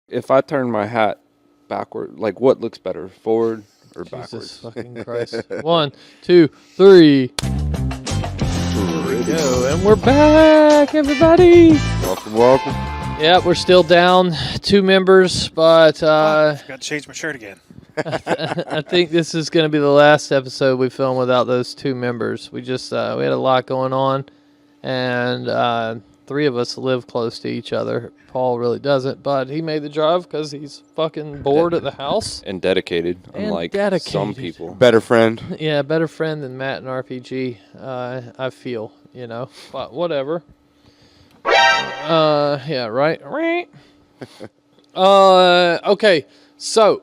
If I turn my hat backward, like what looks better, forward or backwards? Jesus fucking Christ. 1, 2, 3. There we go. And we're back, everybody. Welcome. Yeah, we're still down 2 members, but I forgot to change my shirt again. I think this is going to be the last episode we film without those 2 members. We just we had a lot going on, and 3 of us live close to each other. Paul really doesn't, but he made the drive because he's fucking bored at the house. And dedicated, unlike some people. Better friend. Yeah, better friend than Matt and RPG, I feel, but whatever. Yeah, right? Okay, so,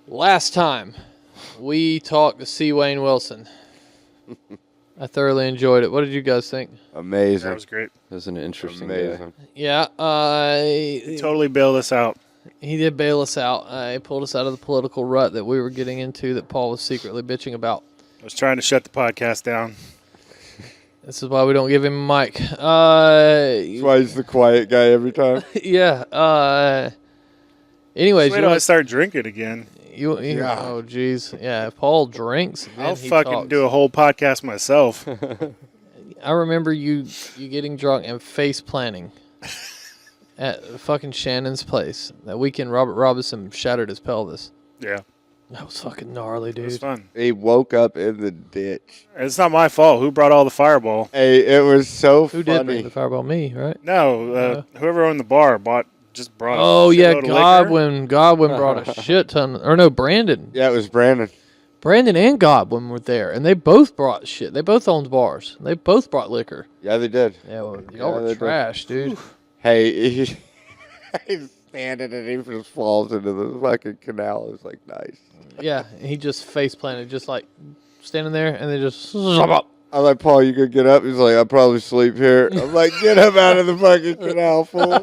last time we talked to C. Wayne Wilson. I thoroughly enjoyed it. What did you guys think? Amazing. That was great. That was an interesting Amazing. guy. Yeah, He totally bailed us out. he did bail us out. He pulled us out of the political rut that we were getting into that Paul was secretly bitching about. I was trying to shut the podcast down. This is why we don't give him a mic. That's why he's the quiet guy every time. Yeah. Anyways, Wait till I start drinking again. Yeah. Oh, jeez. Yeah, if Paul drinks, then I'll he fucking talks. do a whole podcast myself. I remember you getting drunk and face planting at fucking Shannon's place. That weekend, Robert Robinson shattered his pelvis. Yeah, That was fucking gnarly, it was dude. fun. He woke up in the ditch. It's not my fault. Who brought all the Fireball? Hey, it was so Who did bring funny. the fireball? Me, right? No, whoever owned the bar just brought. Oh, a yeah, shitload of liquor. Godwin brought a shit ton. Or no, Brandon. Yeah, it was Brandon. Brandon and Godwin were there, and they both brought shit. They both owned bars. They both brought liquor. Yeah, they did. Yeah, well, Yeah, y'all they were did. trash, dude. Hey, he's standing and he just falls into the fucking canal. It was like, nice. Yeah, he just face planted, just like standing there, and they just. I'm like, Paul, you could get up? He's like, I'll probably sleep here. I'm like, get him out of the fucking canal, fool.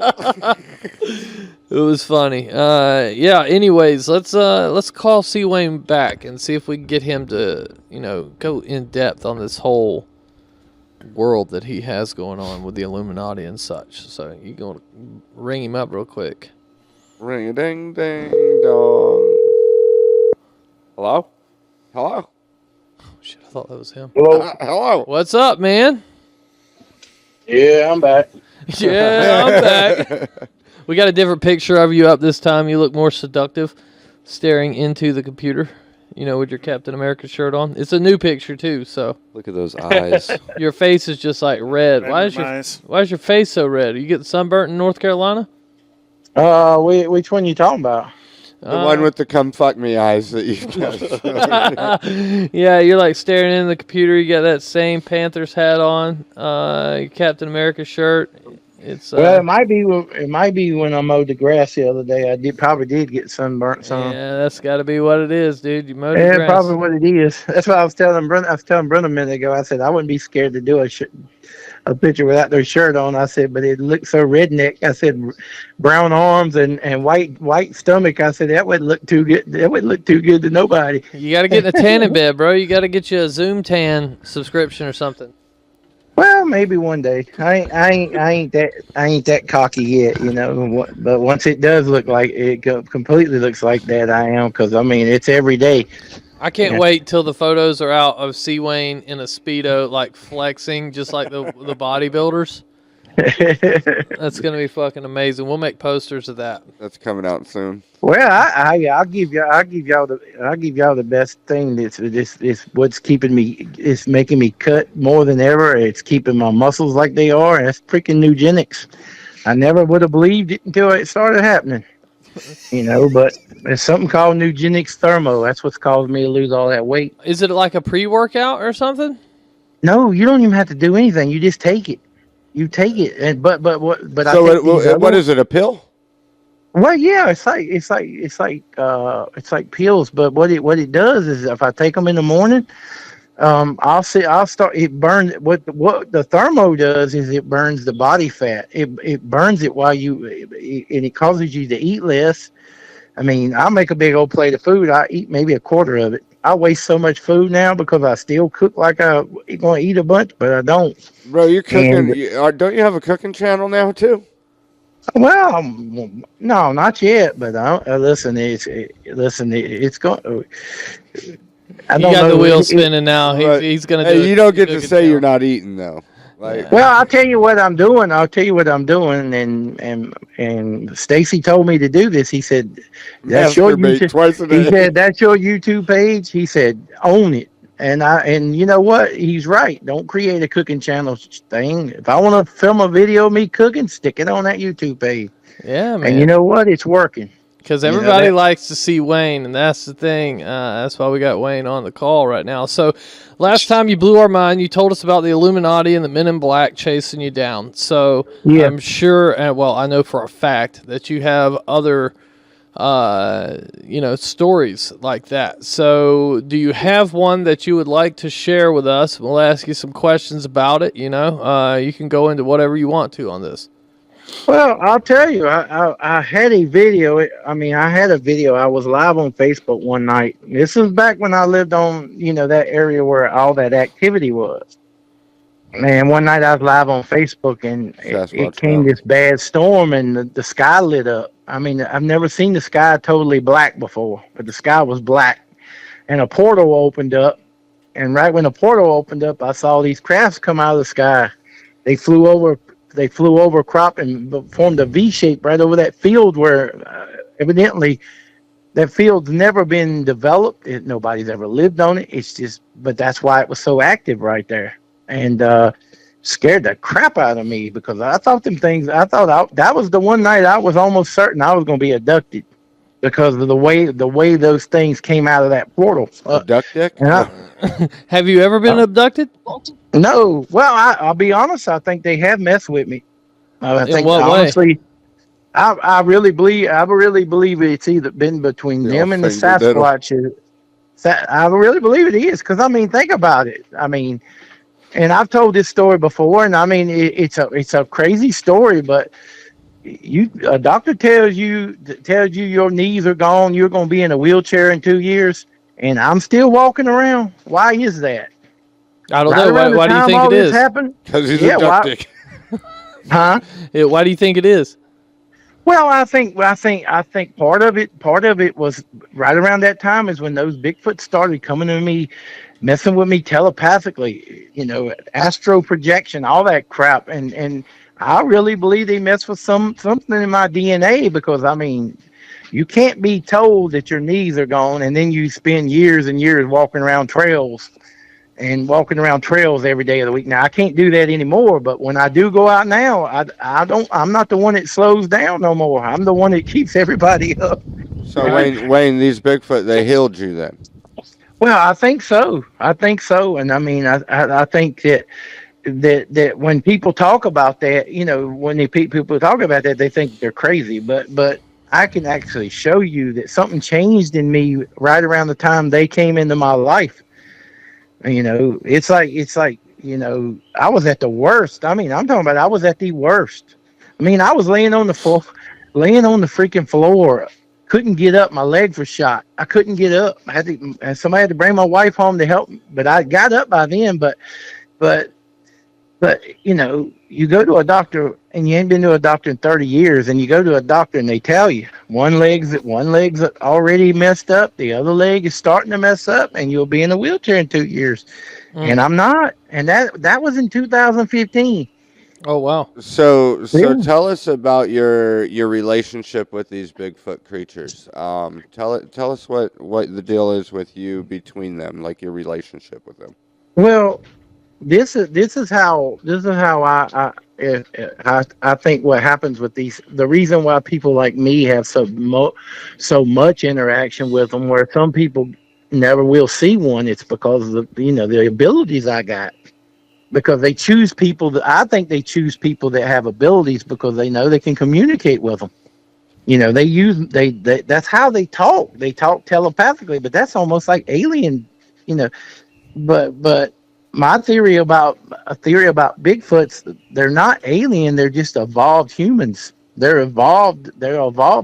It was funny. Yeah. Anyways, let's call C. Wayne back and see if we can get him to go in depth on this whole world that he has going on with the Illuminati and such. So you gonna ring him up real quick? Ring a ding ding dong. Hello? Hello? Shit, I thought that was him. Hello. Hello? What's up, man? Yeah, I'm back. Yeah, I'm back. We got a different picture of you up this time. You look more seductive, staring into the computer. With your Captain America shirt on. It's a new picture too, so Look at those eyes. your face is just like red. Why is your face so red? Are you getting sunburnt in North Carolina? Which one you talking about? The one with the come fuck me eyes that you got. Yeah, you're like staring into the computer. You got that same Panthers hat on, your Captain America shirt. It's Well, it might be when I mowed the grass the other day. I probably did get sunburnt some. yeah, that's got to be what it is, dude. You mowed the Yeah, grass. probably what it is. That's what I was telling Brenda. I was telling Brenda a minute ago. I said I wouldn't be scared to do a picture without their shirt on. I said, but it looked so redneck. I said, brown arms and white stomach. I said that wouldn't look too good. That wouldn't look too good to nobody. You got to get in a tanning bed, bro. You got to get you a Zoom tan subscription or something. Well, maybe one day. I ain't that cocky yet, But once it does look like it completely looks like that, I am. Because it's every day. I can't wait till the photos are out of C. Wayne in a Speedo, like flexing, just like the bodybuilders. That's gonna be fucking amazing. We'll make posters of that. That's coming out soon. Well, I'll give y'all the best thing. It's what's keeping me. It's making me cut more than ever. It's keeping my muscles like they are, and it's freaking Nugenics. I never would have believed it until it started happening. But there's something called Nugenics Thermo. That's what's caused me to lose all that weight. Is it like a pre-workout or something? No, you don't even have to do anything. You just take it. You take it, and but what? But So I what is it? A pill? Well, yeah, it's like pills. But what it does is if I take them in the morning, I'll start. It burns. What the thermo does is it burns the body fat. It burns it while and it causes you to eat less. I'll make a big old plate of food. I eat maybe a quarter of it. I waste so much food now because I still cook like I'm going to eat a bunch, but I don't. Bro, you're cooking. Don't you have a cooking channel now, too? Well, no, not yet. But listen, it's going. I You don't got the know. wheel spinning now. But, He's gonna do hey, it. you don't get to Cooking say you're channel. not eating though. Like, Yeah. Well, I'll tell you what I'm doing. And Stacy told me to do this. He said, "That's your masturbate YouTube." twice a He day. said, "That's your YouTube page." He said, "Own it." And you know what? He's right. Don't create a cooking channel thing. If I want to film a video of me cooking, stick it on that YouTube page. Yeah, And you man. know what? It's working. Because You know everybody that. likes to see Wayne, and that's the thing. That's why we got Wayne on the call right now. So, last time you blew our mind, you told us about the Illuminati and the Men in Black chasing you down. So, Yeah. I'm sure, well, I know for a fact that you have other, stories like that. So, do you have one that you would like to share with us? We'll ask you some questions about it. You can go into whatever you want to on this. Well, I'll tell you, I had a video. I had a video. I was live on Facebook one night. This was back when I lived on, that area where all that activity was. Man, one night I was live on Facebook and it Sasquatch came now. this bad storm and the sky lit up. I've never seen the sky totally black before, but the sky was black and a portal opened up. And right when the portal opened up, I saw these crafts come out of the sky. They flew over. They flew over crop and formed a V shape right over that field where evidently that field's never been developed. Nobody's ever lived on it. It's just, but that's why it was so active right there, and scared the crap out of me because I thought them things. That was the one night I was almost certain I was going to be abducted because of the way those things came out of that portal. A duck dick? And Have you ever been abducted? No, well, I'll be honest. I think they have messed with me. I In think what way? honestly, I really believe it's either been between They them all and the fingered them. Sasquatch. I really believe it is because think about it. And I've told this story before, and it's a crazy story, but a doctor tells you your knees are gone, you're going to be in a wheelchair in 2 years, and I'm still walking around. Why is that? I don't Right know. around the Why do you time think all it this is? happened? Because he's Yeah, a duck why- dick. Huh? Why do you think it is? Well, I think part of it was right around that time is when those Bigfoot started coming to me, messing with me telepathically, astro projection, all that crap, and I really believe they messed with something in my DNA because you can't be told that your knees are gone and then you spend years and years walking around trails every day of the week. Now I can't do that anymore, but when I do go out now, I'm not the one that slows down no more. I'm the one that keeps everybody up. So, Wayne, these Bigfoot, they healed you then? Well, I think so. And I think that when people talk about that, when people talk about that, they think they're crazy, but I can actually show you that something changed in me right around the time they came into my life. It's like I was at the worst. I'm talking about I was at the worst. I was laying on the freaking floor, couldn't get up. My legs were shot. I couldn't get up. Somebody had to bring my wife home to help me, but I got up by then. But you go to a doctor and you ain't been to a doctor in 30 years, and you go to a doctor and they tell you one leg's already messed up, the other leg is starting to mess up, and you'll be in a wheelchair in 2 years. And I'm not. And that was in 2015. Oh wow. So Yeah. tell us about your relationship with these Bigfoot creatures. Tell us what the deal is with you between them, like your relationship with them. Well, this is how I think what happens with these. The reason why people like me have so much interaction with them, where some people never will see one, it's because of the abilities I got. Because they choose people I think they choose people that have abilities because they know they can communicate with them. That's how they talk. They talk telepathically, but that's almost like alien. But my theory about Bigfoots, they're not alien. They're just evolved humans. They're evolved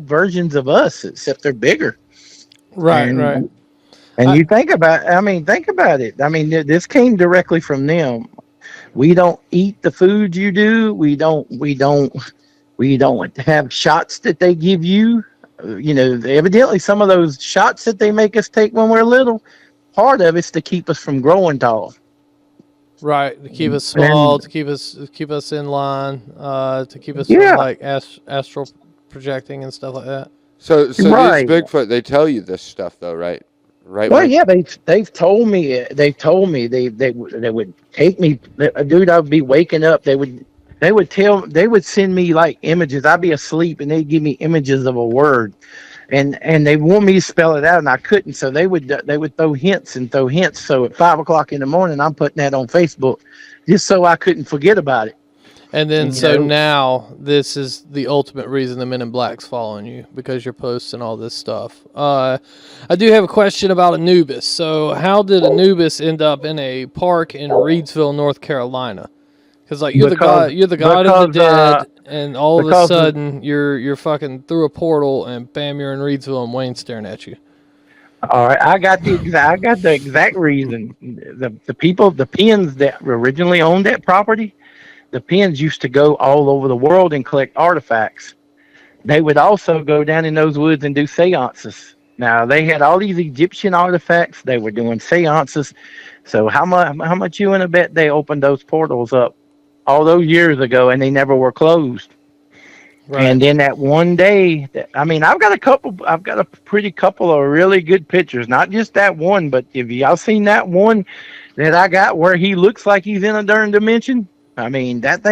versions of us, except they're bigger. Right. And you think about it. This came directly from them. We don't eat the food you do. We don't We don't have shots that they give you. Evidently some of those shots that they make us take when we're little, part of it's to keep us from growing tall. Right, to keep us small, to keep us in line, to keep us from like astral projecting and stuff like that. So Right. these Bigfoot, they tell you this stuff though, right? Right. Well, Mike? yeah, they've told me they would take me, dude. I'd be waking up. They would send me like images. I'd be asleep and they'd give me images of a word, and they want me to spell it out, and I couldn't. So they would throw hints. So at 5 o'clock in the morning, I'm putting that on Facebook, just so I couldn't forget about it. And then now this is the ultimate reason the Men in Black's following you, because you're posting all this stuff. I do have a question about Anubis. So how did Anubis end up in a park in Reidsville, North Carolina? Because like you're the god of the dead, and all of a sudden you're fucking through a portal and bam, you're in Reidsville and Wayne's staring at you. All right, I got the exact reason. The people, the Penns that originally owned that property, the Penns used to go all over the world and collect artifacts. They would also go down in those woods and do seances. Now they had all these Egyptian artifacts. They were doing seances. So how much you want to bet they opened those portals up all those years ago and they never were closed? Right. And then that one day, I've got a pretty couple of really good pictures. Not just that one, but if y'all seen that one that I got where he looks like he's in a darn dimension, that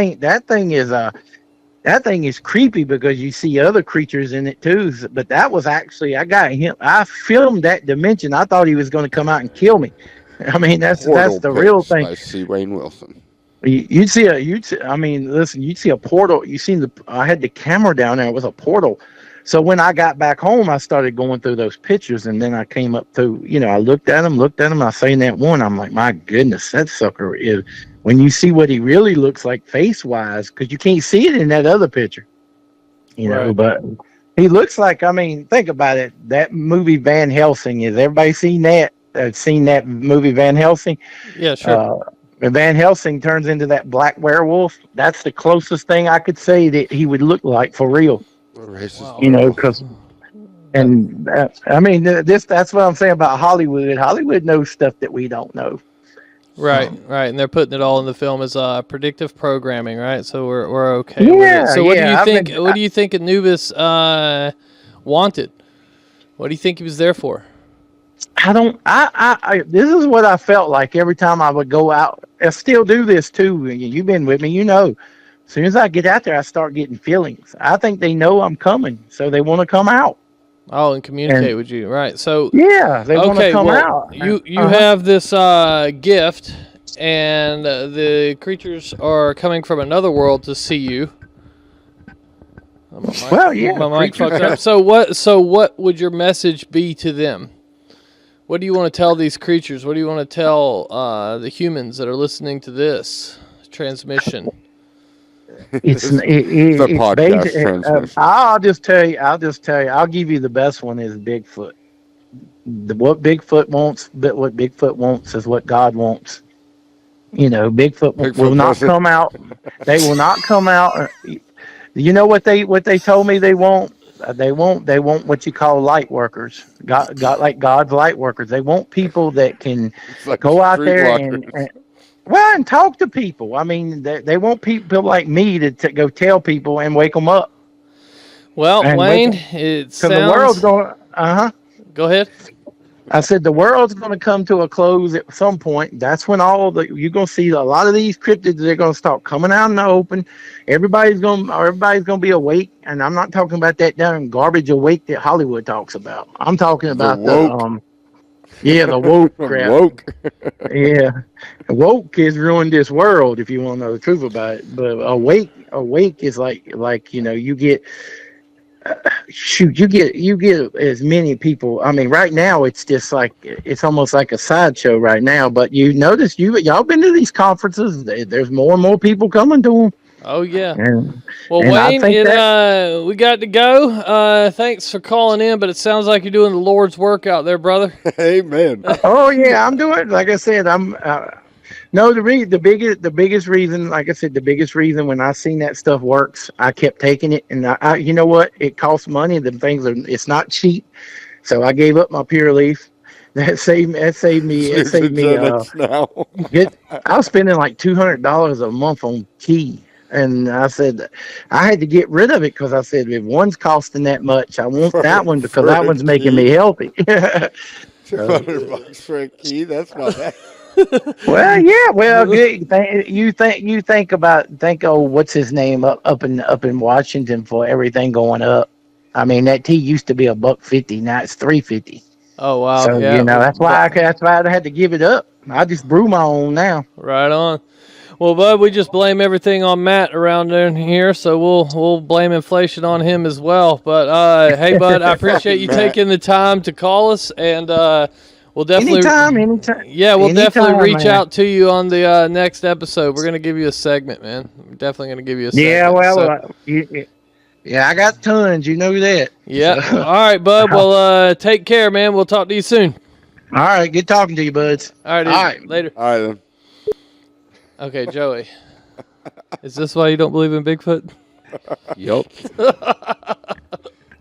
thing is creepy because you see other creatures in it too. But that was actually, I filmed that dimension. I thought he was going to come out and kill me. That's the real thing. I see Wayne Wilson. You'd see a portal. I had the camera down there. It was a portal. So when I got back home, I started going through those pictures, and then I came up through, I looked at them. I seen that one. I'm like, my goodness, that sucker is, when you see what he really looks like face-wise, because you can't see it in that other picture, but he looks like, think about it. That movie Van Helsing, has everybody seen that? Seen that movie Van Helsing? Yeah, sure. Van Helsing turns into that black werewolf. That's the closest thing I could say that he would look like for real. Wow. Because, that's what I'm saying about Hollywood. Hollywood knows stuff that we don't know. Right, and they're putting it all in the film as predictive programming, right? So we're okay with it. So what do you think? What do you think Anubis wanted? What do you think he was there for? This is what I felt like every time I would go out. I still do this too. You've been with me, As soon as I get out there, I start getting feelings. I think they know I'm coming, so they want to come out. Oh, and communicate with you, right? So yeah, they want to come out. You have this gift, and the creatures are coming from another world to see you. My mic fucked up. So what would your message be to them? What do you want to tell these creatures? What do you want to tell the humans that are listening to this transmission? It's podcast transmission. I'll just tell you. I'll give you the best one is Bigfoot. What Bigfoot wants is what God wants. Bigfoot will not come out. They will not come out. You know what they told me they want? They want what you call light workers. God like God's light workers. They want people that can go out there and talk to people. They want people like me to go tell people and wake them up. Well, Wayne, it sounds... the world's going... Go ahead. I said the world's going to come to a close at some point. That's when you're going to see a lot of these cryptids. They're going to start coming out in the open. Everybody's going to be awake, and I'm not talking about that damn garbage awake that Hollywood talks about. I'm talking about the woke crap. Woke. Yeah, woke has ruined this world. If you want to know the truth about it, but awake is like you get. You get as many people. Right now it's just like it's almost like a sideshow right now. But you notice y'all been to these conferences. There's more and more people coming to them. Oh yeah. And Wayne, we got to go. Thanks for calling in. But it sounds like you're doing the Lord's work out there, brother. Amen. Oh yeah, I'm doing. Like I said, No, the biggest reason, like I said, the biggest reason when I seen that stuff works, I kept taking it, and you know what? It costs money. The things it's not cheap, so I gave up my Pure Leaf. That saved me. That saved me. It saved me. Now. I was spending like $200 a month on key, and I said I had to get rid of it because I said if one's costing that much, I want that one because that one's making me healthy. $200 for a key? That's not bad. Well, yeah. Well, good. You think oh, what's his name up in Washington for everything going up. I mean, that tea used to be $1.50, now it's $3.50. Oh wow. So yeah. that's why I had to give it up. I just brew my own now. Right on. Well, bud, we just blame everything on Matt around in here, so we'll blame inflation on him as well. But hey, bud, I appreciate you taking the time to call us, and we'll definitely anytime. Yeah, we'll definitely reach man. out to you on the next episode. We're gonna give you a segment, man. We're definitely gonna give you a segment. Yeah, well, so. I got tons. You know that. Yeah. So. All right, bud. Well, take care, man. We'll talk to you soon. All right, good talking to you, buds. All right. All right. Later. All right, then. Okay, Joey. Is this why you don't believe in Bigfoot? Yup.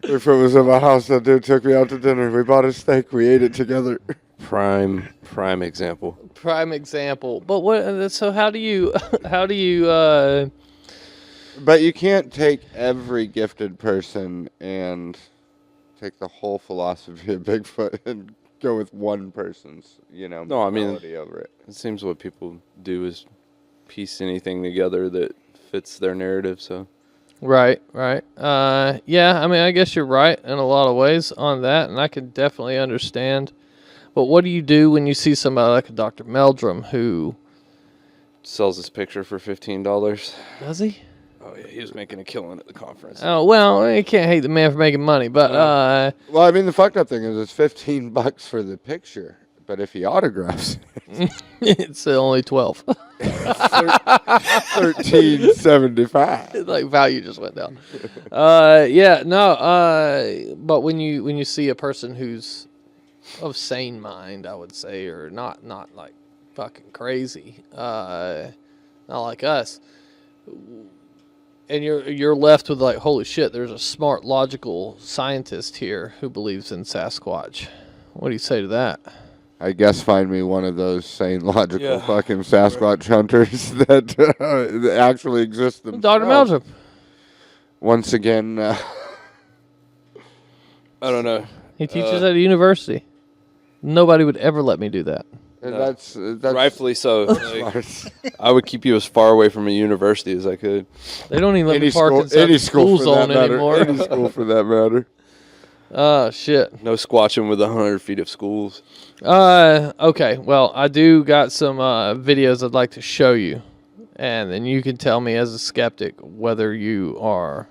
Bigfoot was in my house. That dude took me out to dinner. We bought a steak. We ate it together. Prime example. Prime example. But what? So how do you? But you can't take every gifted person and take the whole philosophy of Bigfoot and go with one person's, No, I mean, mentality over it. It seems what people do is piece anything together that fits their narrative. So Right. Yeah. I mean, I guess you're right in a lot of ways on that, and I can definitely understand. But what do you do when you see somebody like a Dr. Meldrum who sells his picture for $15. does he? Oh yeah, he was making a killing at the conference. Oh well, you can't hate the man for making money, but Well, I mean, the fucked up thing is it's $15 for the picture, but if he autographs it, it's only 12. $13.75. Like value just went down. Yeah, no. But when you see a person who's of sane mind, I would say, or not like fucking crazy, not like us, and you're left with like, holy shit, there's a smart, logical scientist here who believes in Sasquatch. What do you say to that? I guess find me one of those sane, logical fucking Sasquatch hunters that actually exist themselves. Dr. Meldrum. Once again, I don't know. He teaches at a university. Nobody would ever let me do that. that's Rightfully so. Like, I would keep you as far away from a university as I could. They don't even let me any park school, inside any the school school for that zone matter. anymore. Any school for that matter. Oh, shit. No squatching with 100 feet of schools. Okay. Well, I do got some videos I'd like to show you, and then you can tell me as a skeptic whether you are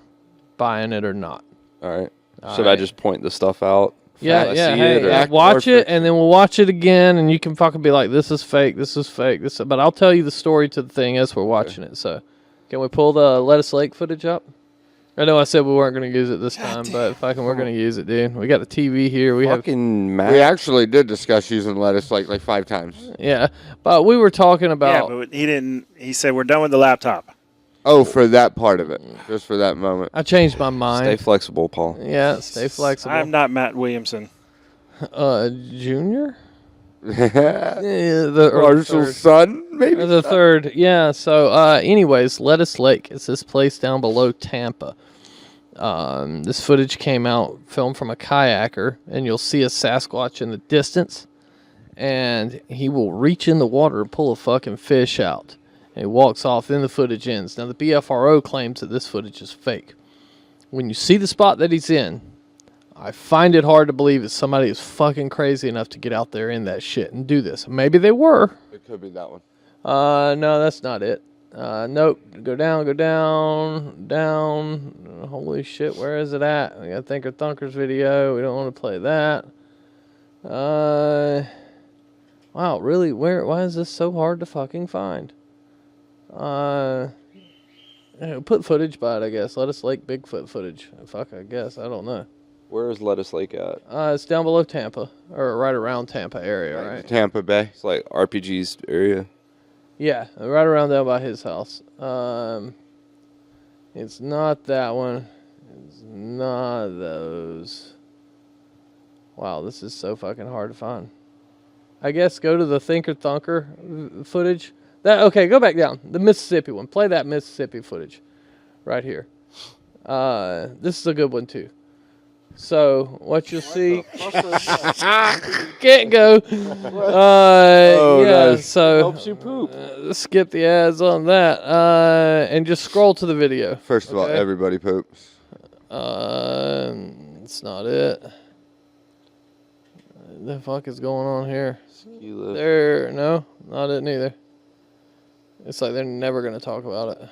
buying it or not. All right. All Should right. I just point the stuff out? Yeah, I yeah. see Hey, it, or- Act watch more it, and then we'll watch it again, and you can fucking be like, "This is fake. This is fake." But I'll tell you the story to the thing as we're watching it. So, can we pull the Lettuce Lake footage up? I know I said we weren't going to use it this time, but fucking we're going to use it, dude. We got the TV here. We have, Fucking Matt. We actually did discuss using lettuce like 5 times. yeah. But we were talking Yeah, about, but he didn't. He said we're done with the laptop. Oh, for that part of it, just for that moment. I changed my Stay mind. flexible, Paul. Yeah, stay flexible. I'm not Matt Williamson. Junior? Marshall's The son, maybe? the third, yeah. So, anyways, Lettuce Lake. It's this place down below Tampa. This footage came out, filmed from a kayaker, and you'll see a Sasquatch in the distance, and he will reach in the water and pull a fucking fish out. And he walks off, then the footage ends. Now, the BFRO claims that this footage is fake. When you see the spot that he's in, I find it hard to believe that somebody is fucking crazy enough to get out there in that shit and do this. Maybe they were. It could be that one. No, that's not it. Nope. Go down. Holy shit, where is it at? We got Thinker Thunker's video. We don't want to play that. Wow, really? Why is this so hard to fucking find? Put footage by it, I guess. Lettuce Lake Bigfoot footage. Fuck, I guess. I don't know. Where is Lettuce Lake at? It's down below Tampa, or right around Tampa area, right? Tampa Bay. It's like RPG's area. Yeah, right around there by his house. It's not that one. It's not those. Wow, this is so fucking hard to find. I guess go to the Thinker Thunker footage. Okay, go back down. The Mississippi one. Play that Mississippi footage right here. This is a good one too. So what you'll see can't go. Yeah, nice. so Helps you poop. skip the ads on that and just scroll to the video. First of all, Okay. everybody poops. It's not it. The fuck is going on here? There, no, not it neither. It's like they're never gonna talk about it.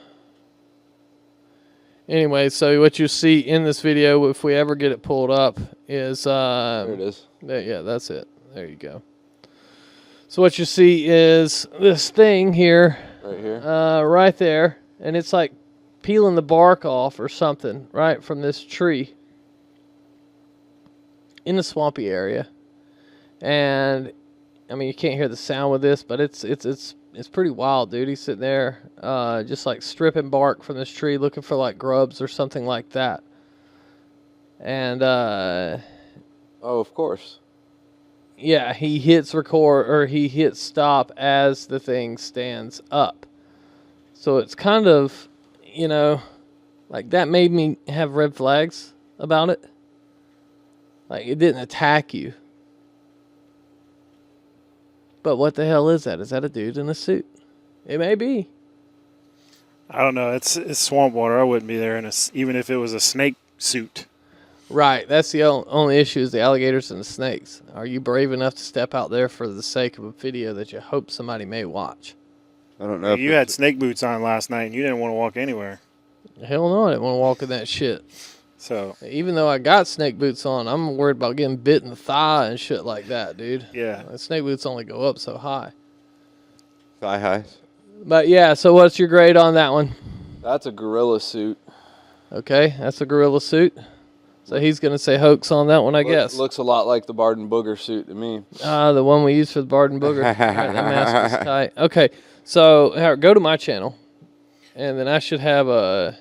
Anyway, so what you see in this video, if we ever get it pulled up, is There it is. yeah, that's it. There you go. So what you see is this thing here, Right here. right there, and it's like peeling the bark off or something, right, from this tree in the swampy area. And I mean, you can't hear the sound with this, but it's pretty wild, dude. He's sitting there, just like stripping bark from this tree, looking for like grubs or something like that. And Oh, of course. yeah, he hits record or he hits stop as the thing stands up. So it's kind of, you know, like that made me have red flags about it. Like it didn't attack you. But what the hell is that? Is that a dude in a suit? It may be. I don't know. It's swamp water. I wouldn't be there even if it was a snake suit. Right. That's the only issue is the alligators and the snakes. Are you brave enough to step out there for the sake of a video that you hope somebody may watch? I don't know. If You had snake boots on last night, and you didn't want to walk anywhere. Hell no, I didn't want to walk in that shit. So Even though I got snake boots on, I'm worried about getting bit in the thigh and shit like that, dude. yeah, Snake boots only go up so high. thigh highs. But yeah, so what's your grade on that one? That's a gorilla suit. Okay, that's a gorilla suit. So he's going to say hoax on that one, I guess. Looks a lot like the Barden Booger suit to me. The one we used for the Barden Booger. Right, that mask is tight. Okay, so go to my channel, and then I should have a...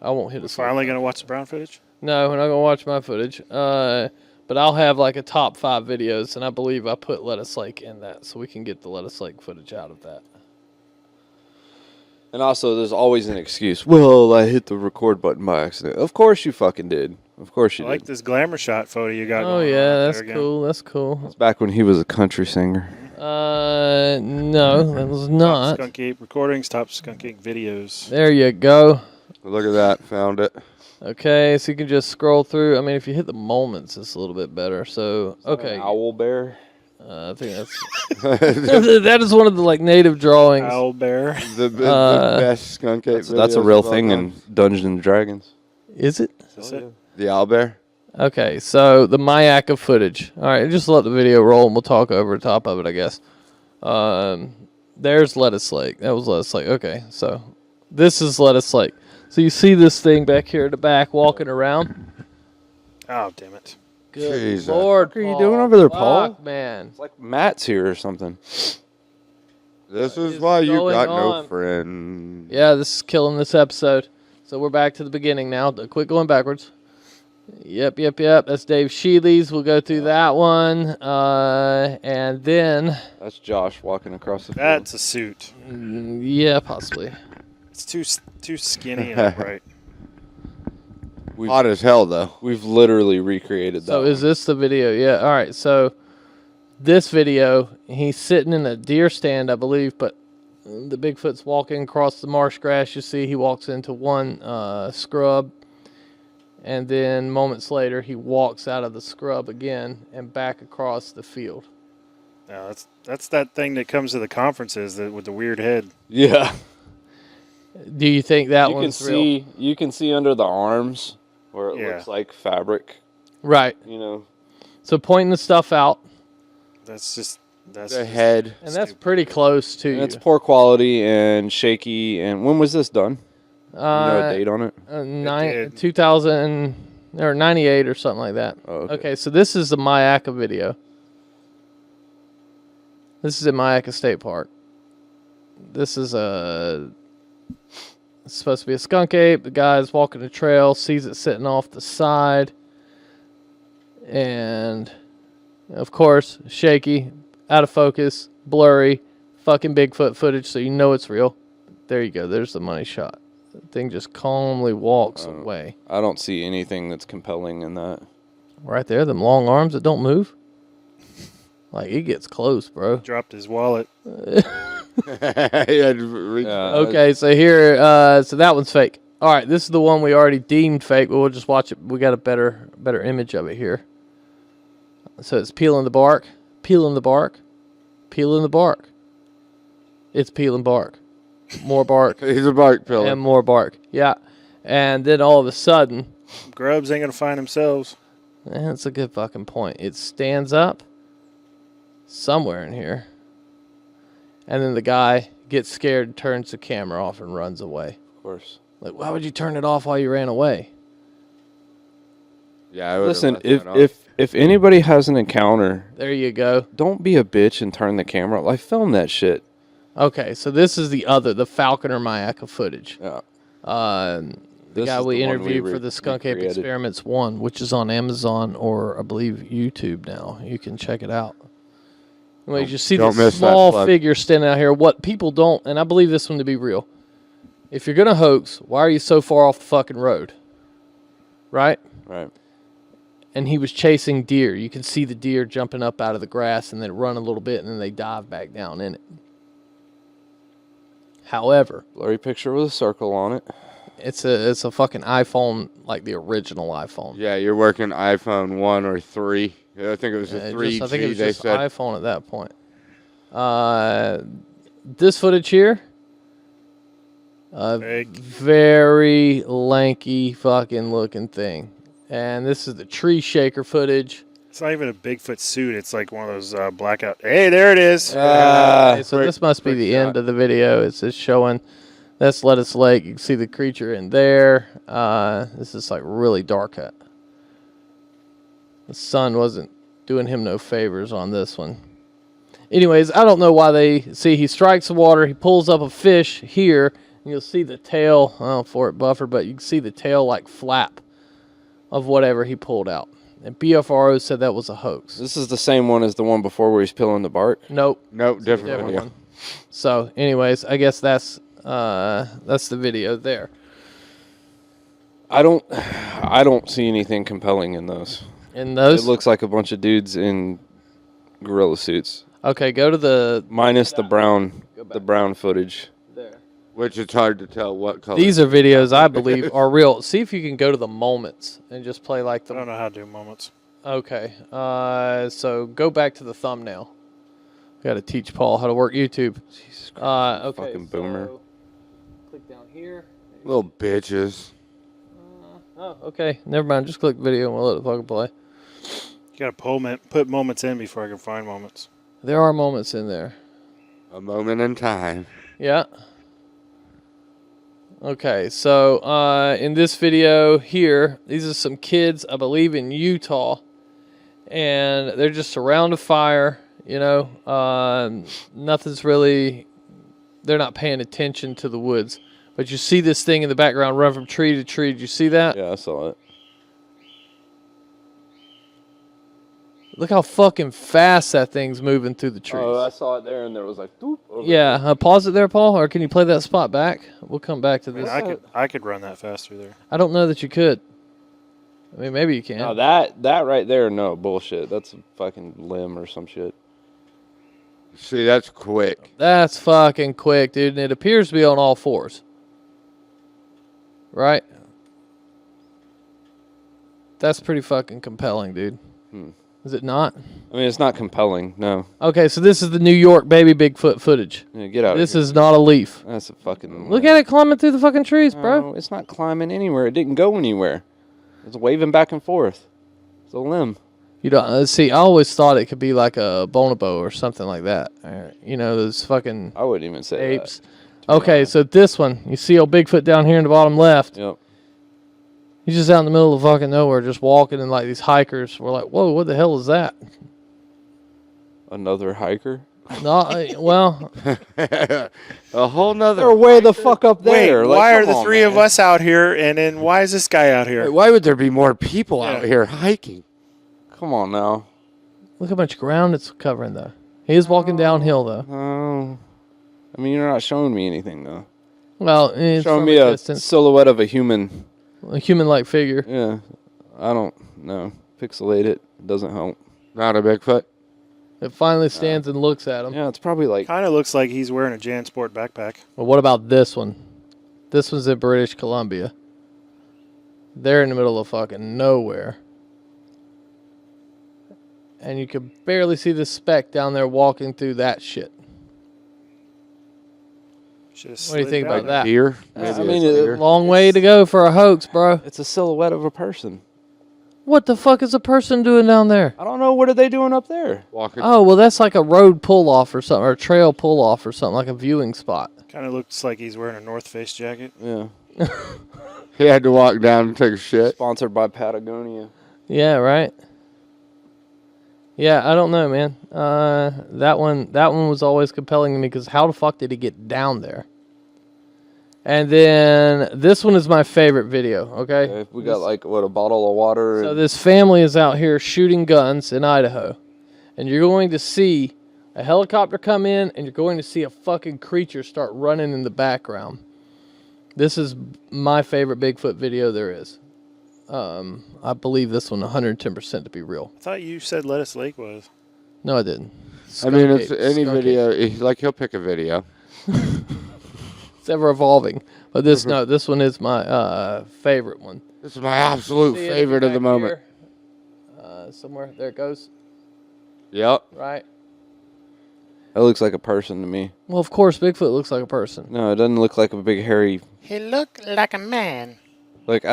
I won't hit a finally gonna watch the brown footage. No, we're not going to watch my footage. But I'll have like a top 5 videos, and I believe I put Lettuce Lake in that, so we can get the Lettuce Lake footage out of that. And also, there's always an excuse. Well, I hit the record button by accident. Of course you fucking did. Of course you I like did. this glamour shot photo you got. Oh going yeah, on right that's there again. cool. That's cool. It's back when he was a country singer. No, that was Top not. Skunk Ape recordings, top Skunk Ape videos. There you go. Look at that. Found it. Okay, so you can just scroll through. I mean, if you hit the moments, it's a little bit better. So, okay. Owl bear. I think that's... that is one of the, like, native drawings. Owl bear. The best skunk ape. That's a videos real of all thing time. in Dungeons and Dragons. Is it? Is this it? The owl bear. Okay, so the Mayaka footage. All right, just let the video roll, and we'll talk over the top of it, I guess. There's Lettuce Lake. That was Lettuce Lake. Okay, so this is Lettuce Lake. So you see this thing back here in the back walking around? Oh, damn it. Good Jesus. Lord, What are you Paul. doing over there, Paul? Fuck, man. It's like Matt's here or something. This is is why you going got no on? friend. Yeah, this is killing this episode. So we're back to the beginning now. Quit going backwards. Yep. That's Dave Sheely's. We'll go through that one. And then, That's Josh walking across the field. That's a suit. yeah, possibly. It's too skinny and upright. Hot as hell though. We've literally recreated that. So is this the video? Yeah. All right. So this video, he's sitting in a deer stand, I believe, but the Bigfoot's walking across the marsh grass. You see he walks into one scrub, and then moments later he walks out of the scrub again and back across the field. No, that's that thing that comes to the conferences with the weird head. Yeah. Do you think that You can one's real? see. You can see under the arms where it Yeah. looks like fabric. Right. You know. So pointing the stuff out, That's just The head. and that's pretty close to And you. it's poor quality and shaky. And when was this done? You know a date on it? did. 2000 or 98 or something like that. Oh, okay. Okay, so this is the Mayaka video. This is at Mayaka State Park. This is it's supposed to be a skunk ape. The guy's walking the trail, sees it sitting off the side. And, of course, shaky, out of focus, blurry, fucking Bigfoot footage, so you know it's real. There you go. There's the money shot. The thing just calmly walks away. I don't see anything that's compelling in that. Right there, them long arms that don't move. Like, he gets close, bro. Dropped his wallet. Okay, so here, so that one's fake. All right, this is the one we already deemed fake, but we'll just watch it. We got a better image of it here. So it's peeling the bark, peeling the bark, peeling the bark. It's peeling bark. More bark. He's a bark peeler. And more bark. Yeah. And then all of a sudden. Grubs ain't going to find themselves. That's a good fucking point. It stands up somewhere in here. And then the guy gets scared, turns the camera off, and runs away. Of course. Like, why would you turn it off while you ran away? Yeah, I would. Listen, if anybody has an encounter, there you go. Don't be a bitch and turn the camera off. I film that shit. Okay, so this is the Falconer Mayaka footage. Yeah. The guy we interviewed for the Skunk Ape Experiments 1, which is on Amazon or I believe YouTube now. You can check it out. Anyway, you see this small figure standing out here. What people don't, and I believe this one to be real. If you're going to hoax, why are you so far off the fucking road? Right? Right. And he was chasing deer. You can see the deer jumping up out of the grass and then run a little bit and then they dive back down in it. However, blurry picture with a circle on it. It's a fucking iPhone, like the original iPhone. Yeah, you're working iPhone 1 or 3. Yeah, I think it was a 3G. I think it was just iPhone at that point. This footage here, very lanky fucking looking thing. And this is the tree shaker footage. It's not even a Bigfoot suit. It's like one of those blackout. Hey, there it is. So this must be the end of the video. It's just showing. That's Lettuce Lake. You can see the creature in there. This is like really dark cut. The sun wasn't doing him no favors on this one. Anyways, I don't know why they see he strikes the water. He pulls up a fish here. And you'll see the tail. I don't know for it buffer, but you can see the tail like flap of whatever he pulled out. And BFRO said that was a hoax. This is the same one as the one before where he's peeling the bark? Nope. Nope, different one. So, anyways, I guess that's the video there. I don't see anything compelling in those. In those? It looks like a bunch of dudes in gorilla suits. Okay, go to the minus the brown footage. There. Which it's hard to tell what color. These are videos I believe are real. See if you can go to the moments and just play like the. I don't know how to do moments. Okay. So go back to the thumbnail. Got to teach Paul how to work YouTube. Jesus Christ. Okay. Fucking boomer. Click down here. Little bitches. Oh, okay. Never mind. Just click video and we'll let it fucking play. You got to put moments in before I can find moments. There are moments in there. A moment in time. Yeah. Okay, so in this video here, these are some kids, I believe, in Utah, and they're just around a fire, you know, nothing's really, they're not paying attention to the woods, but you see this thing in the background run from tree to tree. Did you see that? Yeah, I saw it. Look how fucking fast that thing's moving through the trees. Oh, I saw it there, and there was like, doop, over yeah, pause it there, Paul, or can you play that spot back? We'll come back to this. I could run that faster there. I don't know that you could. I mean, maybe you can. No, that right there, no, bullshit. That's a fucking limb or some shit. See, that's quick. That's fucking quick, dude, and it appears to be on all fours. Right? That's pretty fucking compelling, dude. Is it not? I mean, it's not compelling, no. Okay, so this is the New York baby Bigfoot footage. Yeah, get out This of here. is not a leaf. That's a fucking... Look at it climbing through the fucking trees, bro. No, it's not climbing anywhere. It didn't go anywhere. It's waving back and forth. It's a limb. You don't see. I always thought it could be like a bonobo or something like that. You know, those fucking. I wouldn't even say apes. Okay, so this one, you see old Bigfoot down here in the bottom left. Yep. He's just out in the middle of fucking nowhere, just walking, and like these hikers were like, "Whoa, what the hell is that?" Another hiker. No, well, A whole nother. They're way the fuck up Wait, there. Like, why are come the on, three of man. us out here, and then why is this guy out here? Why would there be more people Yeah. out here hiking? Come on now. look how much ground it's covering, though. He is walking downhill, though. Oh. I mean, you're not showing me anything, though. Well, it's Showing from me a a distance, silhouette of a human. a human-like figure. Yeah. I don't know. Pixelate it. Doesn't help. Not a Bigfoot. It finally stands and looks at him. Yeah, it's probably like. Kind of looks like he's wearing a JanSport backpack. Well, what about this one? This one's in British Columbia. They're in the middle of fucking nowhere. And you can barely see the speck down there walking through that shit. Should've What do you slid think down about there. that? Deer. I Maybe mean, it's a deer. Long way to go for a hoax, bro. It's a silhouette of a person. What the fuck is a person doing down there? I don't know. What are they doing up there? Walking. Oh, well, that's like a road pull-off or something, or a trail pull-off or something, like a viewing spot. Kind of looks like he's wearing a North Face jacket. Yeah. He had to walk down and take a shit. Sponsored by Patagonia. Yeah, right? Yeah, I don't know, man. That one was always compelling to me because how the fuck did he get down there? And then this one is my favorite video, okay? Okay, we got like, what, a bottle of water? So and this family is out here shooting guns in Idaho. And you're going to see a helicopter come in and you're going to see a fucking creature start running in the background. This is my favorite Bigfoot video there is. I believe this one 110% to be real. I thought you said Lettuce Lake was. No, I didn't. I mean, it's Skunk any ape. video. Like he'll pick a video. It's ever evolving. But this one is my favorite one. This is my absolute See it favorite of the back moment. here? Somewhere there it goes. Yep. Right. That looks like a person to me. Well, of course, Bigfoot looks like a person. No, it doesn't look like a big hairy. He looked like a man. Like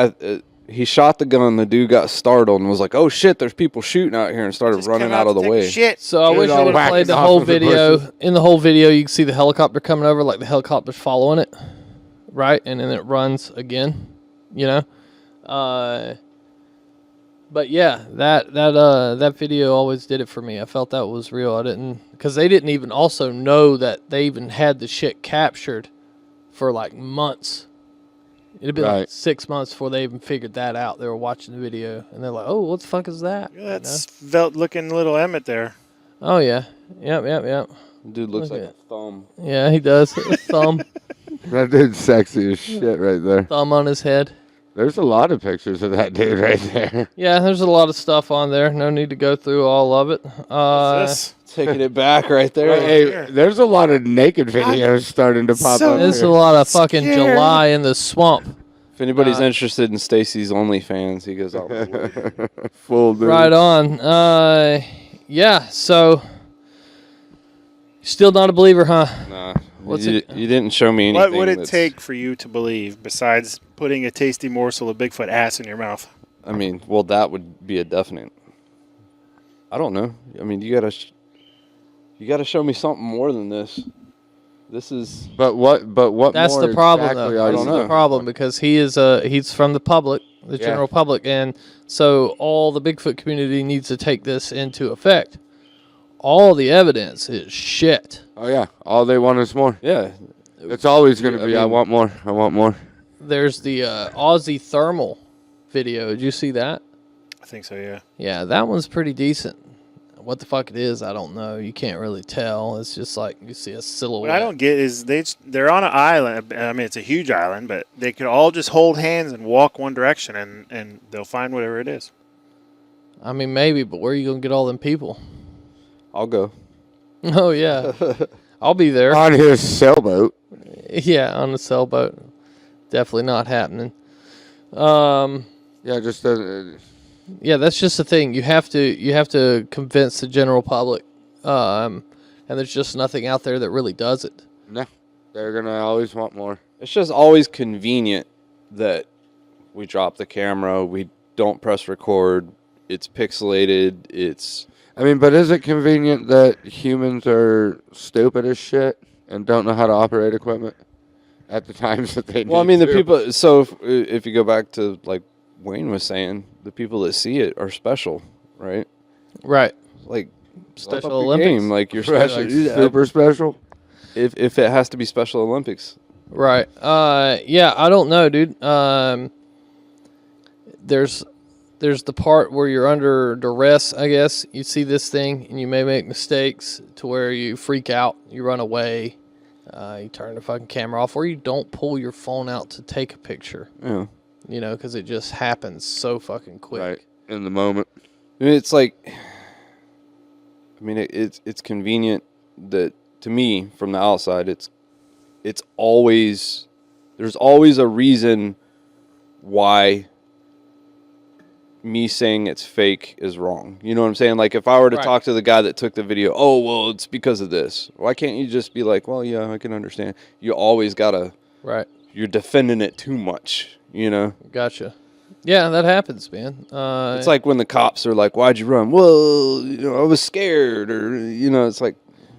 he shot the gun. The dude got startled and was like, "Oh shit, there's people shooting out here!" and started Just running come out of to the take a way. Shit. So I Dude, wish I all would have played whacked the off whole of the video. bushes. In the whole video, you can see the helicopter coming over, like the helicopter's following it, right? And then it runs again, you know. But yeah, that video always did it for me. I felt that was real. I didn't, because they didn't even also know that they even had the shit captured for like months. It'd been like Right. 6 months before they even figured that out. They were watching the video and they're like, "Oh, what the fuck is that?" Look at that svelte-looking little Emmett there. Oh yeah, yep. Dude looks Look like at a thumb. Yeah, he does. A thumb That dude's sexy as shit right there. thumb on his head. There's a lot of pictures of that dude right there. Yeah, there's a lot of stuff on there. No need to go through all of it. What's this? Taking it back right there. Hey, there's a lot of naked videos starting to pop so- up. There's a here. lot of fucking Scared. July in the swamp. If anybody's interested in Stacy's OnlyFans, he goes out. Full dude. Right on. Yeah. So, still not a believer, huh? Nah, What's you, it- you didn't show me anything. What would it that's- take for you to believe besides putting a tasty morsel of Bigfoot ass in your mouth? I mean, well, that would be a definite. I don't know. I mean, you gotta show me something more than this. This is But what? That's more the problem, exactly though. are That's you the doing? problem because he's from the public, the Yeah. general public, and so all the Bigfoot community needs to take this into effect. All the evidence is shit. Oh yeah. All they want is more. yeah. It's always going to I be. I mean- want more. I want more. There's the Aussie thermal video. Did you see that? I think so, yeah. Yeah, that one's pretty decent. What the fuck it is, I don't know. You can't really tell. It's just like you see a silhouette. What I don't get is they're on an island. I mean, it's a huge island, but they could all just hold hands and walk one direction, and they'll find whatever it is. I mean, maybe, but where are you gonna get all them people? I'll go. Oh yeah, I'll be there. On his sailboat. Yeah, on the sailboat. Definitely not happening. Yeah, just Yeah, that's just the thing. You have to convince the general public, and there's just nothing out there that really does it. no. They're gonna always want more. It's just always convenient that we drop the camera, we don't press record, it's pixelated, it's... I mean, but is it convenient that humans are stupid as shit and don't know how to operate equipment at the times that they need Well, I mean, the to? people... So if you go back to, like Wayne was saying, the people that see it are special, right? Right. Like, step up Special your Olympics. game, like you're Special, special. super special. If it has to be Special Olympics, Right. Yeah, I don't know, dude. There's the part where you're under duress, I guess. You see this thing and you may make mistakes to where you freak out, you run away, you turn the fucking camera off, or you don't pull your phone out to take a picture. yeah. You know, because it just happens so fucking quick. Right. In the moment. I mean, it's like, I mean, it's convenient that to me from the outside, it's always, there's always a reason why me saying it's fake is wrong. You know what I'm saying? Like if I were to Right. talk to the guy that took the video, oh, well, it's because of this. Why can't you just be like, well, yeah, I can understand. You always gotta, Right. you're defending it too much, you know? Gotcha. Yeah, that happens, man. It's like when the cops are like, why'd you run? Well, you know, I was scared, or, you know, it's like,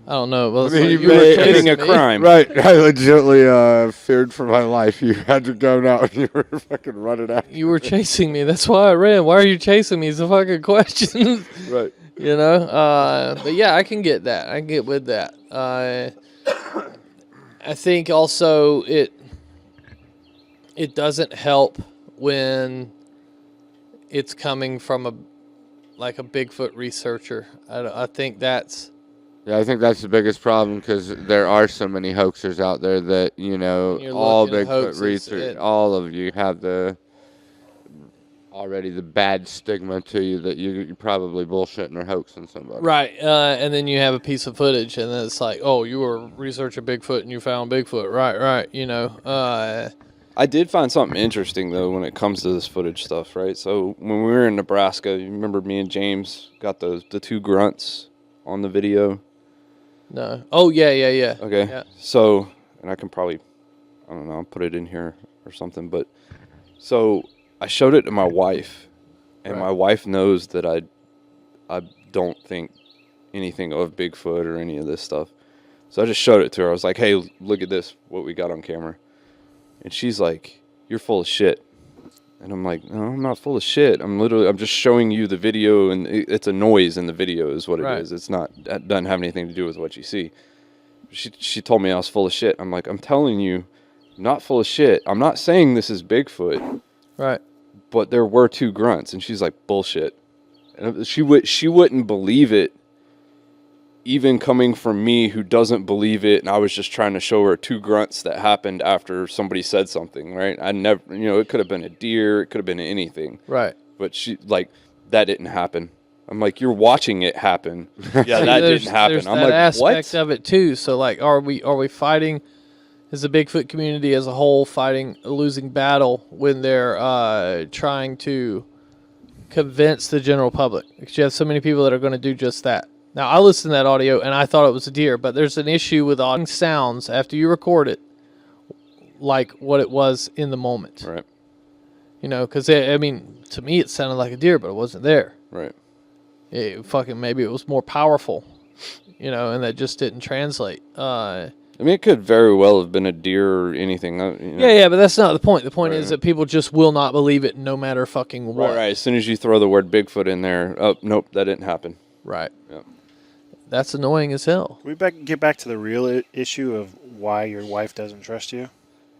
I don't know. Well, it's I mean, like you you were may- committing a me. crime. Right. I legitimately feared for my life. You had to go now and you were fucking running after. You were chasing me. That's why I ran. Why are you chasing me? Is a fucking question. Right. You know, but yeah, I can get that. I can get with that. I think also it doesn't help when it's coming from a Bigfoot researcher. I think that's Yeah, I think that's the biggest problem because there are so many hoaxers out there that, you know, You're all looking at Bigfoot hoaxes, research, all of you have already the bad stigma to you that you're probably bullshitting or hoaxing somebody. right. And then you have a piece of footage, and then it's like, oh, you were researching Bigfoot and you found Bigfoot. Right. You know. I did find something interesting, though, when it comes to this footage stuff, right? So when we were in Nebraska, you remember me and James got the two grunts on the video? No. Oh yeah. Okay. Yeah. So, and I can probably, I don't know, I'll put it in here or something. But so I showed it to my wife, and Right. my wife knows that I don't think anything of Bigfoot or any of this stuff. So I just showed it to her. I was like, hey, look at this, what we got on camera. And she's like, you're full of shit. And I'm like, no, I'm not full of shit. I'm just showing you the video, and it's a noise in the video is what it Right. is. It's not, that doesn't have anything to do with what you see. She told me I was full of shit. I'm like, I'm telling you, I'm not full of shit. I'm not saying this is Bigfoot, Right. but there were two grunts. And she's like, bullshit. And she wouldn't believe it, even coming from me who doesn't believe it. And I was just trying to show her two grunts that happened after somebody said something, right? I never, you know, it could have been a deer, it could have been anything, Right. but she, like, that didn't happen. I'm like, you're watching it happen. Yeah, that didn't happen. There's I'm that like, aspect what? of it too. So like, are we fighting? Is the Bigfoot community as a whole fighting a losing battle when they're trying to convince the general public? Because you have so many people that are going to do just that. Now, I listened to that audio and I thought it was a deer, but there's an issue with audio sounds after you record it, like what it was in the moment. Right, You know, because I mean, to me it sounded like a deer, but it wasn't there. right. Maybe it was more powerful, you know, and that just didn't translate. I mean, it could very well have been a deer or anything. You know. Yeah, but that's not the point. The point is Right. that people just will not believe it no matter fucking what. Right. As soon as you throw the word Bigfoot in there, oh, nope, that didn't happen. Right. Yeah. That's annoying as hell. Can we get back to the real issue of why your wife doesn't trust you?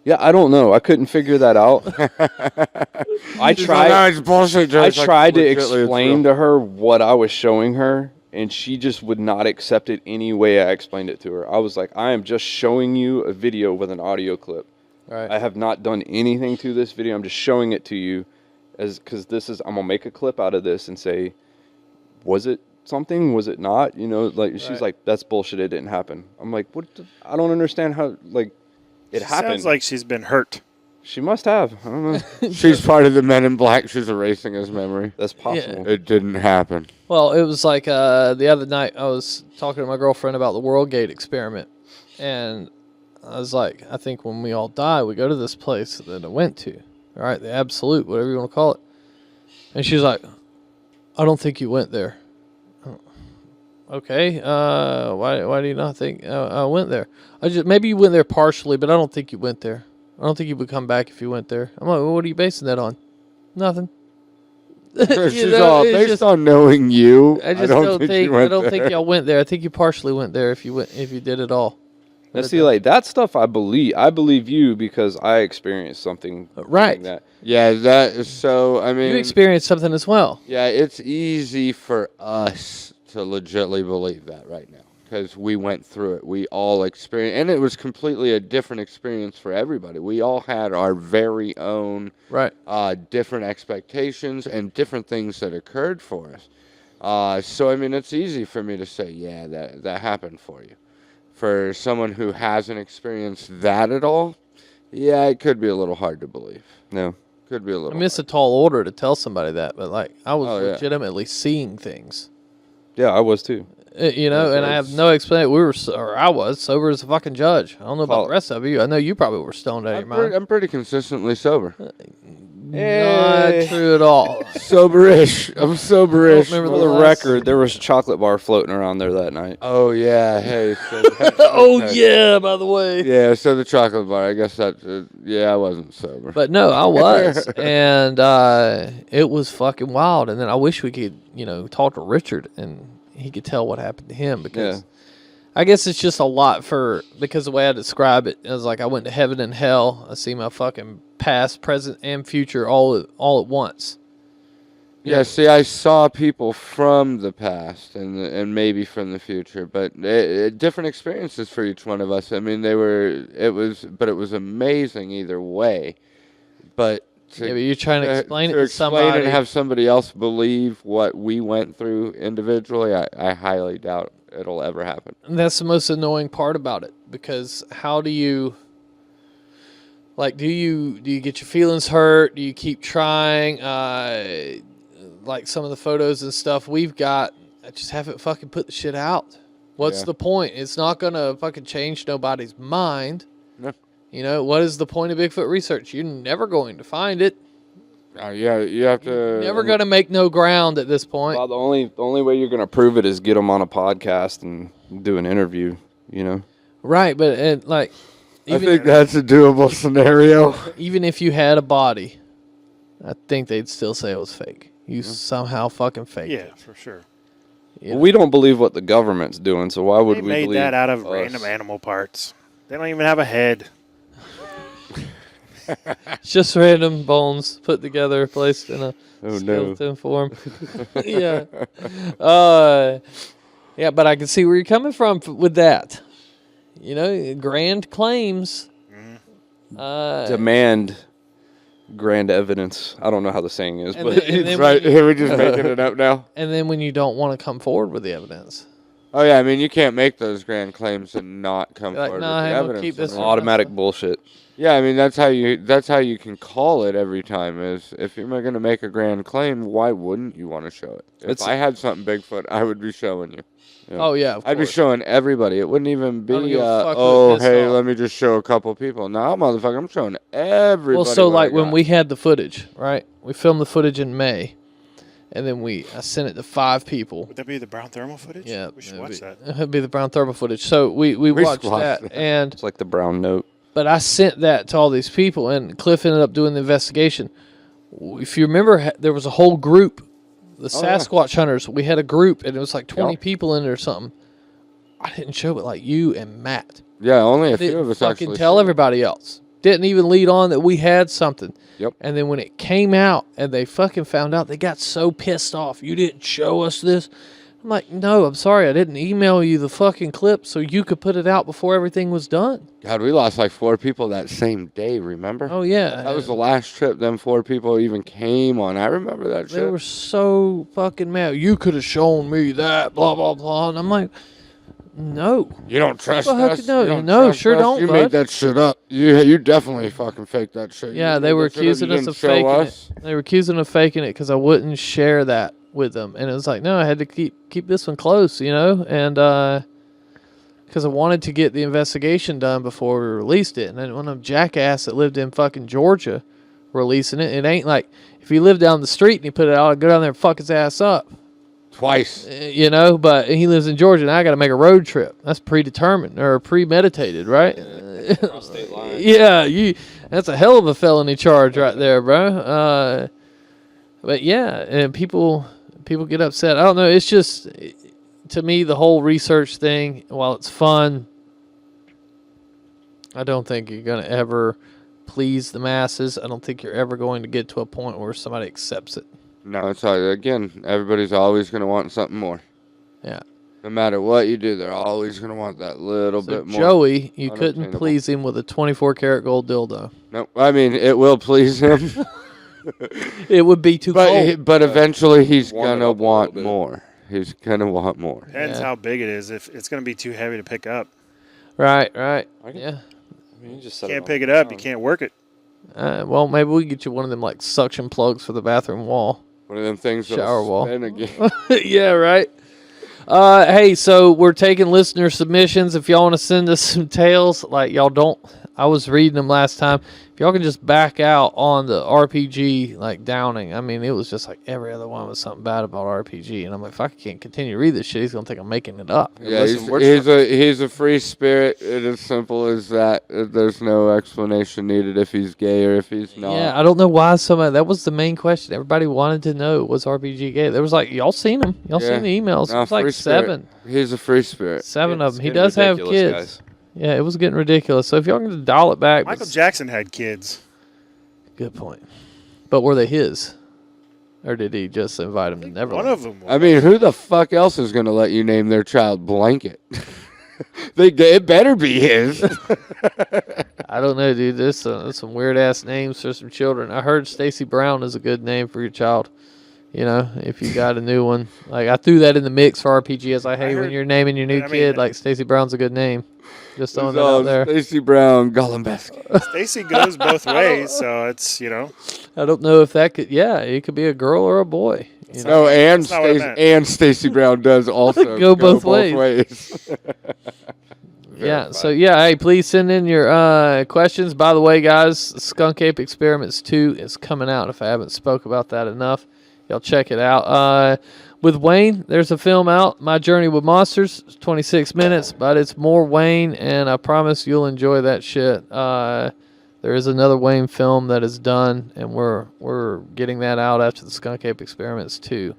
Yeah, I don't know. I couldn't figure that out. I She's like, tried. "No, it's bullshit, Joe." I It's like, tried to legitimately, it's explain real. to her what I was showing her, and she just would not accept it any way I explained it to her. I was like, I am just showing you a video with an audio clip. Right. I have not done anything to this video. I'm just showing it to you because I'm going to make a clip out of this and say, was it something? Was it not? You know, like she's Right. like, that's bullshit. It didn't happen. I'm like, what? I don't understand how, like, it happened. Sounds like she's been hurt. She must have. I don't know. She's part of the Men in Black. She's erasing his memory. That's possible. It didn't happen. Well, it was like the other night I was talking to my girlfriend about the WorldGate experiment, and I was like, I think when we all die, we go to this place that I went to, all right, the Absolute, whatever you want to call it. And she's like, I don't think you went there. Okay, why do you not think I went there? Maybe you went there partially, but I don't think you went there. I don't think you would come back if you went there. I'm like, well, what are you basing that on? Nothing. She's all based on knowing you. I just don't think. you I went don't there. think y'all went there. I think you partially went there if you did it all. Now, see, like that stuff, I believe you because I experienced something Right. like that. Yeah, that is so. I mean, You experienced something as well. yeah, it's easy for us to legitimately believe that right now because we went through it. We all experienced, and it was completely a different experience for everybody. We all had our very own Right. different expectations and different things that occurred for us. So I mean, it's easy for me to say, yeah, that happened for you. For someone who hasn't experienced that at all, yeah, it could be a little hard to believe. No. Could be a little. I mean, it's a tall order to tell somebody that, but like I was Oh, yeah. legitimately seeing things. Yeah, I was too. You know, and I have no explanation. I was sober as a fucking judge. I don't know about the rest of you. I know you probably were stoned out of your mind. I'm pretty consistently sober. Not true at all. Soberish. I'm soberish. I don't remember For the the last- record, there was a chocolate bar floating around there that night. Oh yeah. Hey. So Oh yeah, by the way. Yeah. So the chocolate bar. I guess that. Yeah, I wasn't sober. But no, I was, and it was fucking wild. And then I wish we could, talk to Richard and he could tell what happened to him because I guess it's just a lot because the way I describe it is like I went to heaven and hell. I see my fucking past, present, and future all at once. Yeah, see, I saw people from the past and maybe from the future, but different experiences for each one of us. I mean, it was amazing either way. But But you're trying to explain it to explain somebody. and have somebody else believe what we went through individually, I highly doubt it'll ever happen. And that's the most annoying part about it because how do you do you get your feelings hurt? Do you keep trying? Like some of the photos and stuff we've got, I just haven't fucking put the shit out. What's Yeah. the point? It's not gonna fucking change nobody's mind. No. What is the point of Bigfoot research? You're never going to find it. Yeah, you have to. Never gonna make no ground at this point. Well, the only way you're gonna prove it is get them on a podcast and do an interview. Right, but I think that's a doable scenario. even if you had a body, I think they'd still say it was fake. You somehow fucking faked it. Yeah, for sure. Yeah. Well, we don't believe what the government's doing, so why would They we made believe that out of us? random animal parts. They don't even have a head. It's just random bones put together, placed in a Oh, no. skeleton form. Yeah. Yeah, but I can see where you're coming from with that. Grand claims. Demand grand evidence. I don't know how the saying is, And but then- and it's then Right, when here we're just making it up now. And then when you don't want to come forward with the evidence. Oh yeah, I mean you can't make those grand claims and not come You're like, forward "Nah, with the hey, we'll evidence. keep this I mean, one." automatic bullshit. Yeah, I mean that's how you can call it every time. Is if you're going to make a grand claim, why wouldn't you want to show it? If It's- I had something Bigfoot, I would be showing you. Yeah. Oh, yeah, of I'd be course. showing everybody. It wouldn't even I don't be, give a fuck who oh, pissed hey, off. let me just show a couple people. No, motherfucker, I'm showing everybody. Well, so what I like when got. we had the footage, right? We filmed the footage in May. And then I sent it to 5 people. Would that be the brown thermal footage? Yeah. We should watch that. It'd be the brown thermal footage. So we watched watched that. And It's like the brown note. But I sent that to all these people, and Cliff ended up doing the investigation. If you remember, there was a whole group, the Sasquatch hunters. We had a group, and it was like 20 people in it or something. I didn't show it like you and Matt. Yeah, only a few Didn't of us fucking actually. tell see it. everybody else. Didn't even lead on that we had something. Yep. And then when it came out, and they fucking found out, they got so pissed off. You didn't show us this. I'm like, no, I'm sorry. I didn't email you the fucking clip so you could put it out before everything was done. God, we lost like 4 people that same day. Remember? Oh, yeah. That was the last trip them 4 people even came on. I remember that They shit. were so fucking mad. You could have shown me that, blah, blah, blah. And I'm like, no. You don't trust Well, how us? could- no, You don't no, trust sure us? don't, You bud. made that shit up. You definitely fucking faked that shit. Yeah, You they made were that shit up. You accusing us didn't of show faking us. it. They were accusing of faking it because I wouldn't share that with them. And it was like, no, I had to keep this one close, And because I wanted to get the investigation done before we released it. And then one of them jackass that lived in fucking Georgia releasing it. It ain't like if he lived down the street and he put it out, I'd go down there and fuck his ass up. Twice. But he lives in Georgia, and I got to make a road trip. That's predetermined or premeditated, right? Yeah, that's a hell of a felony charge right there, bro. But yeah, and people get upset. I don't know. It's just, to me, the whole research thing, while it's fun, I don't think you're going to ever please the masses. I don't think you're ever going to get to a point where somebody accepts it. No, it's like, again, everybody's always going to want something more. Yeah. No matter what you do, they're always going to want that little bit more. Joey, you couldn't unobtainable. please him with a 24-karat gold dildo. No, I mean, it will please him. It would be too cold. But eventually he's Warm it going to up a want little bit. more. He's going to want more. Depends how big it is. If it's going to be too heavy to pick up, Right. I can- Yeah. I mean, you just you set can't on pick the it up. You ground. can't work it. Well, maybe we can get you one of them like suction plugs for the bathroom wall. One of them things Shower that'll wall. spin again. Yeah, right. Hey, so we're taking listener submissions. If y'all want to send us some tales, like y'all don't, I was reading them last time. If y'all can just back out on the RPG, like Downing. I mean, it was just like every other one was something bad about RPG. And I'm like, if I can't continue to read this shit, he's going to think I'm making it up. Yeah, Listen, we're he's a free spirit. It is simple as that. There's no explanation needed if he's gay or if he's not. Yeah, I don't know why that was the main question. Everybody wanted to know, was RPG gay? There was like, y'all seen him. Y'all Yeah. seen the emails. No, It was like free spirit. seven. He's a free spirit. Seven It's of them. He getting does have ridiculous, kids. guys. Yeah, it was getting ridiculous. So if y'all can just dial it back. Michael Jackson had kids. Good point. But were they his? Or did he just invite him to Neverland? One of them. I mean, who the fuck else is going to let you name their child Blanket? It better be his. I don't know, dude. There's some weird-ass names for some children. I heard Stacy Brown is a good name for your child. You know, if you got a new one. Like, I threw that in the mix for RPG. I was like, hey, when you're naming your new kid, like, Stacy Brown's a good name. Just throwing that out there. Stacey Brown, Gollumbeski. Stacy goes both ways, so it's, I don't know if that could, it could be a girl or a boy. You know? No, and That's not what I meant. Stacey Brown does also Go both ways. Verified. Hey, please send in your questions. By the way, guys, Skunk Ape Experiments 2 is coming out. If I haven't spoke about that enough, y'all check it out. With Wayne, there's a film out, My Journey with Monsters. It's 26 minutes, but it's more Wayne, and I promise you'll enjoy that shit. There is another Wayne film that is done, and we're getting that out after the Skunk Ape Experiments 2.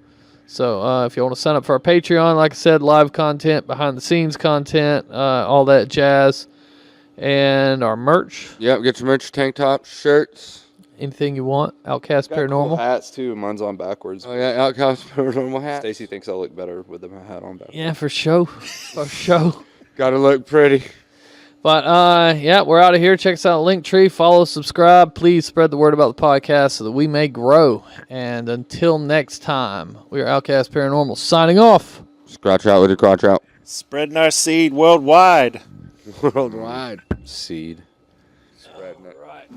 So if you want to sign up for our Patreon, like I said, live content, behind-the-scenes content, all that jazz, and our merch. Yep, get your merch, tank tops, shirts. Anything you want. Outcast Got cool Paranormal. hats too. Mine's on backwards. Oh yeah, Outcast Paranormal hat. Stacy thinks I'll look better with the hat on backwards. Yeah, for sure. For sure. Gotta look pretty. But, we're out of here. Check us out on Linktree. Follow, subscribe. Please spread the word about the podcast so that we may grow. And until next time, we are Outcast Paranormal signing off. Scratch out with your crotch out. spreading our seed worldwide. Worldwide. Seed. Spreading it. Right.